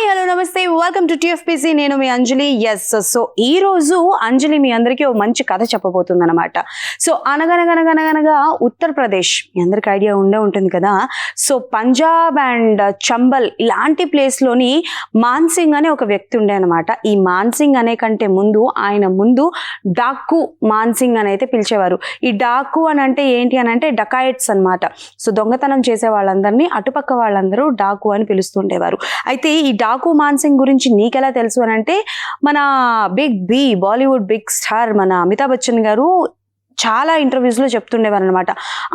Hi hello నమస్తే welcome to TFPC. నేను మీ అంజలి. Yes, so ఈ రోజు అంజలి మీ అందరికీ ఒక మంచి కథ చెప్పబోతుంది అనమాట. సో అనగనగా ఉత్తరప్రదేశ్, మీ అందరికి ఐడియా ఉండే ఉంటుంది కదా. సో పంజాబ్ అండ్ చంబల్ ఇలాంటి ప్లేస్లోని మాన్సింగ్ అనే ఒక వ్యక్తి ఉండే అనమాట. ఈ మాన్సింగ్ అనే కంటే ఆయన ముందు డాకు మాన్సింగ్ అని అయితే పిలిచేవారు. ఈ డాకు అని అంటే ఏంటి అని అంటే డకాయట్స్ అనమాట. సో దొంగతనం చేసే వాళ్ళందరినీ అటుపక్క వాళ్ళందరూ డాకు అని పిలుస్తుండేవారు. అయితే ఈ డాకు మాన్సింగ్ గురించి నీకెలా తెలుసు అని అంటే, మన బాలీవుడ్ బిగ్ స్టార్ మన అమితాబ్ బచ్చన్ గారు చాలా ఇంటర్వ్యూస్లో చెప్తుండేవారు అనమాట.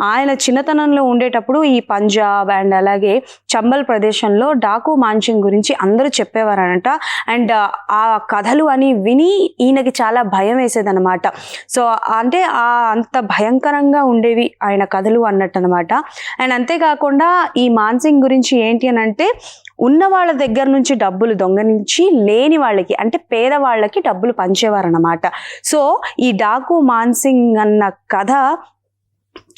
ఆయన చిన్నతనంలో ఉండేటప్పుడు ఈ పంజాబ్ అండ్ అలాగే చంబల్ ప్రదేశంలో డాకు మాన్సింగ్ గురించి అందరూ చెప్పేవారనట. అండ్ ఆ కథలు అని విని ఈయనకి చాలా భయం వేసేదనమాట. సో అంటే అంత భయంకరంగా ఉండేవి ఆయన కథలు అన్నట్టు అనమాట. అండ్ అంతేకాకుండా ఈ మాన్సింగ్ గురించి ఏంటి అని అంటే, ఉన్న వాళ్ళ దగ్గర నుంచి డబ్బులు దొంగనించి లేని వాళ్ళకి అంటే పేదవాళ్ళకి డబ్బులు పంచేవారన్నమాట. సో ఈ డాకు మాన్సింగ్ అన్న కథ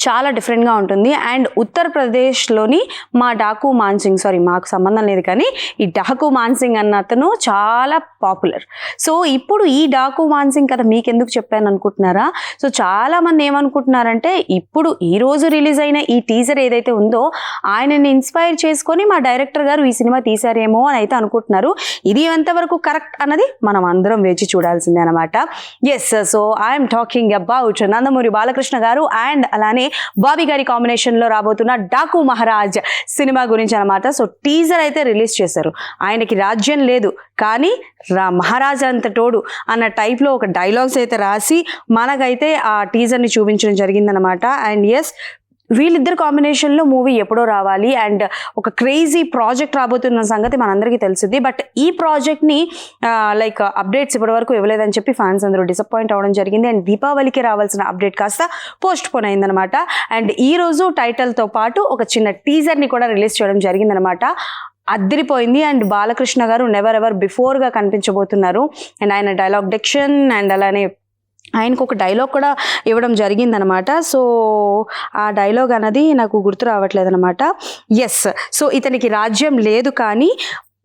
చాలా డిఫరెంట్గా ఉంటుంది. అండ్ ఉత్తరప్రదేశ్లోని మాకు సంబంధం లేదు, కానీ ఈ డాకు మాన్సింగ్ అన్న అతను చాలా పాపులర్. సో ఇప్పుడు ఈ డాకు మాన్సింగ్ కథ మీకెందుకు చెప్పాను అనుకుంటున్నారా? సో చాలామంది ఏమనుకుంటున్నారంటే, ఇప్పుడు ఈరోజు రిలీజ్ అయిన ఈ టీజర్ ఏదైతే ఉందో ఆయనని ఇన్స్పైర్ చేసుకొని మా డైరెక్టర్ గారు ఈ సినిమా తీశారేమో అని అయితే అనుకుంటున్నారు. ఇది ఎంతవరకు కరెక్ట్ అన్నది మనం అందరం వేచి చూడాల్సిందే అనమాట. Yes, so I'm talking about Nandamuri Balakrishna గారు అండ్ అలానే బాబీ గారి కాంబినేషన్ లో రాబోతున్న డాకు మహారాజ్ సినిమా గురించి అనమాట. సో టీజర్ అయితే రిలీజ్ చేశారు. ఆయనకి రాజ్యం లేదు కానీ మహారాజ్ అంత తోడు అన్న టైప్లో ఒక డైలాగ్స్ అయితే రాసి మనకైతే ఆ టీజర్ని చూపించడం జరిగిందనమాట. అండ్ ఎస్, వీళ్ళిద్దరు కాంబినేషన్లో మూవీ ఎప్పుడో రావాలి అండ్ ఒక క్రేజీ ప్రాజెక్ట్ రాబోతున్న సంగతి మనందరికీ తెలిసింది. బట్ ఈ ప్రాజెక్ట్ని లైక్ అప్డేట్స్ ఇప్పటివరకు ఇవ్వలేదని చెప్పి ఫ్యాన్స్ అందరూ డిసప్పాయింట్ అవ్వడం జరిగింది. అండ్ దీపావళికి రావాల్సిన అప్డేట్ కాస్త పోస్ట్ పోన్ అయిందనమాట. అండ్ ఈరోజు టైటిల్తో పాటు ఒక చిన్న టీజర్ని కూడా రిలీజ్ చేయడం జరిగిందనమాట. అదిరిపోయింది. అండ్ బాలకృష్ణ గారు నెవర్ ఎవర్ బిఫోర్గా కనిపించబోతున్నారు. అండ్ ఆయన డైలాగ్ డిక్షన్ అండ్ అలానే ఆయనకు ఒక డైలాగ్ కూడా ఇవ్వడం జరిగిందనమాట. సో ఆ డైలాగ్ అన్నది నాకు గుర్తు రావట్లేదు అనమాట. ఎస్, సో ఇతనికి రాజ్యం లేదు కానీ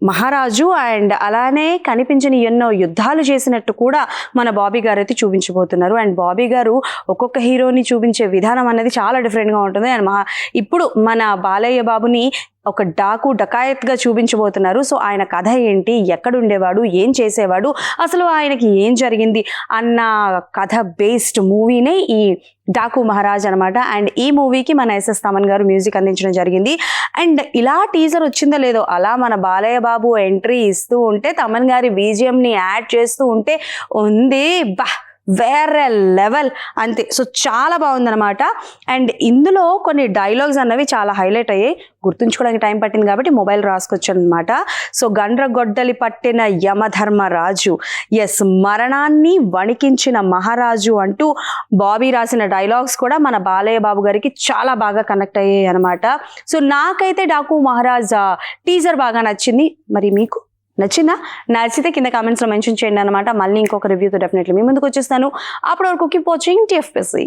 మహారాజు అండ్ అలానే కనిపించని ఎన్నో యుద్ధాలు చేసినట్టు కూడా మన బాబీ గారు అయితే చూపించబోతున్నారు. అండ్ బాబీ గారు ఒక్కొక్క హీరోని చూపించే విధానం అనేది చాలా డిఫరెంట్గా ఉంటుంది. అండ్ ఇప్పుడు మన బాలయ్య బాబుని ఒక డకాయత్గా చూపించబోతున్నారు. సో ఆయన కథ ఏంటి, ఎక్కడుండేవాడు, ఏం చేసేవాడు, అసలు ఆయనకి ఏం జరిగింది అన్న కథ బేస్డ్ మూవీనే ఈ డాకు మహారాజ్ అనమాట. అండ్ ఈ మూవీకి మన ఎస్ఎస్ తమన్ గారు మ్యూజిక్ అందించడం జరిగింది. అండ్ ఇలా టీజర్ వచ్చిందో లేదో అలా మన బాలయ్య బాబు ఎంట్రీ ఇస్తూ ఉంటే, తమన్ గారి బీజిఎంని యాడ్ చేస్తూ ఉంటే ఉంది వేరే లెవెల్ అంతే. సో చాలా బాగుందనమాట. అండ్ ఇందులో కొన్ని డైలాగ్స్ అన్నవి చాలా హైలైట్ అయ్యాయి. గుర్తుంచుకోవడానికి టైం పట్టింది కాబట్టి మొబైల్ రాసుకొచ్చాను అనమాట. సో గండ్రగొడ్డలి పట్టిన యమధర్మరాజు, ఎస్, మరణాన్ని వణికించిన మహారాజు అంటూ బాబీ రాసిన డైలాగ్స్ కూడా మన బాలయ్య బాబు గారికి చాలా బాగా కనెక్ట్ అయ్యాయి అనమాట. సో నాకైతే డాకు మహారాజ్ టీజర్ బాగా నచ్చింది. మరి మీకు నచ్చిందా? నచ్చితే కింద కామెంట్స్లో మెన్షన్ చేయండి అనమాట. మళ్ళీ ఇంకొక రివ్యూతో డెఫినెట్లీ మీ ముందుకు వచ్చేస్తాను. అప్పటి వరకు కీప్ వాచింగ్ టిఎఫ్పిసి.